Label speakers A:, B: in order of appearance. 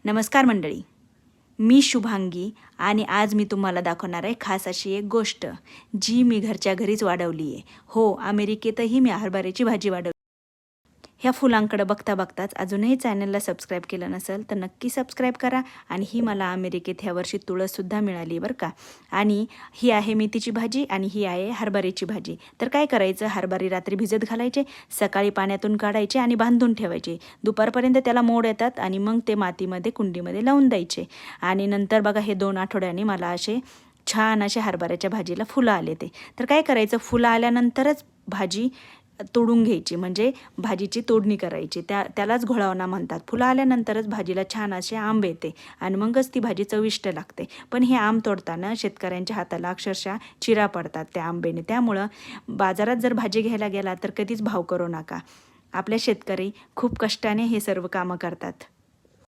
A: नमस्कार मंडळी, मी शुभांगी आणि आज मी तुम्हाला दाखवणार आहे खास अशी एक गोष्ट जी मी घरच्या घरीच वाढवली आहे. हो, अमेरिकेतही मी हरभऱ्याची भाजी वाढवली. ह्या फुलांकडे बघता बघताच अजूनही चॅनलला सबस्क्राईब केलं नसेल तर नक्की सबस्क्राईब करा. आणि ही मला अमेरिकेत ह्या वर्षी तुळससुद्धा मिळाली बरं का. आणि ही आहे मेथीची भाजी आणि ही आहे हरभऱ्याची भाजी. तर काय करायचं, हरभरे रात्री भिजत घालायचे, सकाळी पाण्यातून काढायचे आणि बांधून ठेवायचे. दुपारपर्यंत त्याला मोड येतात आणि मग ते मातीमध्ये कुंडीमध्ये लावून द्यायचे. आणि नंतर बघा हे 2 आठवड्यांनी मला असे छान असे हरभऱ्याच्या भाजीला फुलं आले ते. तर काय करायचं, फुलं आल्यानंतरच भाजी तोडून घ्यायची, म्हणजे भाजीची तोडणी करायची. त्यालाच घोळावणा म्हणतात. फुलं आल्यानंतरच भाजीला छान असे आंब येते आणि मगच ती भाजी चविष्ट लागते. पण हे आंब तोडताना शेतकऱ्यांच्या हाताला अक्षरशः चिरा पडतात त्या आंब्याने. त्यामुळं बाजारात जर भाजी घ्यायला गेला तर कधीच भाव करू नका. आपले शेतकरी खूप कष्टाने हे सर्व कामं करतात.